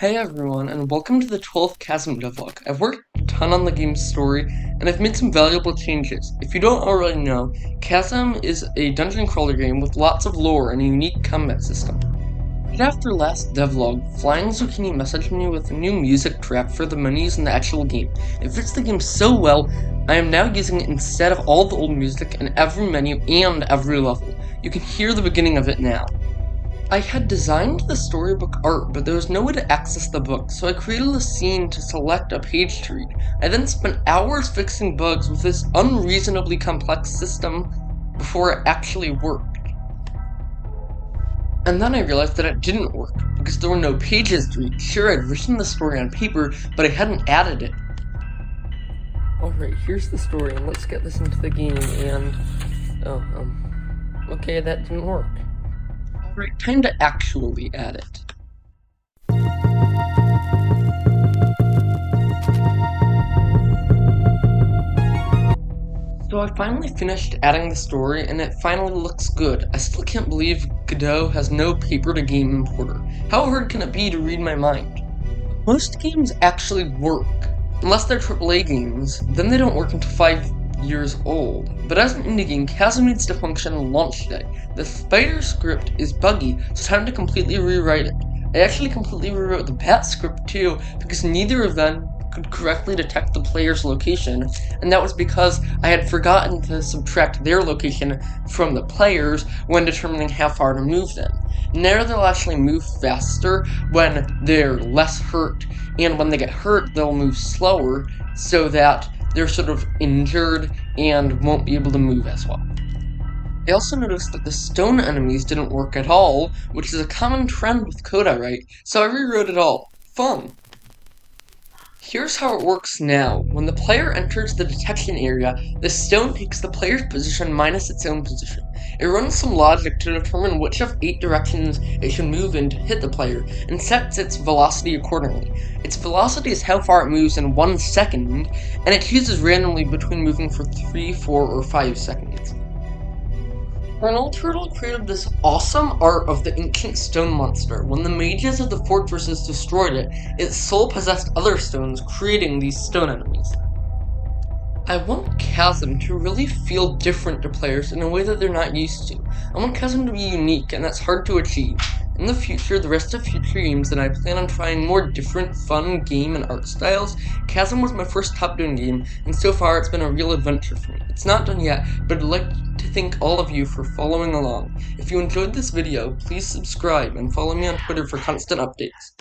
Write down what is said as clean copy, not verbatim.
Hey everyone, and welcome to the 12th Chasm devlog. I've worked a ton on the game's story, and I've made some valuable changes. If you don't already know, Chasm is a dungeon crawler game with lots of lore and a unique combat system. Right after last devlog, Flying Zucchini messaged me with a new music track for the menus in the actual game. It fits the game so well, I am now using it instead of all the old music in every menu and every level. You can hear the beginning of it now. I had designed the storybook art, but there was no way to access the book, so I created a scene to select a page to read. I then spent hours fixing bugs with this unreasonably complex system before it actually worked. And then I realized that it didn't work, because there were no pages to read. Sure, I'd written the story on paper, but I hadn't added it. Alright, here's the story, and let's get this into the game, and... okay, that didn't work. Alright, time to actually add it. So I finally finished adding the story, and it finally looks good. I still can't believe Godot has no paper-to-game importer. How hard can it be to read my mind? Most games actually work. Unless they're AAA games, then they don't work until 5 years old. But as an indie game, Chasm needs to function on launch day. The spider script is buggy, so time to completely rewrite it. I actually completely rewrote the bat script too, because neither of them could correctly detect the player's location, and that was because I had forgotten to subtract their location from the players when determining how far to move them. Now they'll actually move faster when they're less hurt, and when they get hurt, they'll move slower, so that they're sort of injured and won't be able to move as well. I also noticed that the stone enemies didn't work at all, which is a common trend with Coda, right? So I rewrote it all. Fun! Here's how it works now. When the player enters the detection area, the stone takes the player's position minus its own position. It runs some logic to determine which of 8 directions it should move in to hit the player, and sets its velocity accordingly. Its velocity is how far it moves in 1 second, and it chooses randomly between moving for 3, 4, or 5 seconds. Colonel Turtle created this awesome art of the ancient stone monster. When the mages of the fortresses destroyed it, its soul possessed other stones, creating these stone enemies. I want Chasm to really feel different to players in a way that they're not used to. I want Chasm to be unique, and that's hard to achieve. In the future, the rest of future games, and I plan on trying more different, fun game and art styles. Chasm was my first top-down game, and so far it's been a real adventure for me. It's not done yet, but I'd like to thank all of you for following along. If you enjoyed this video, please subscribe and follow me on Twitter for constant updates.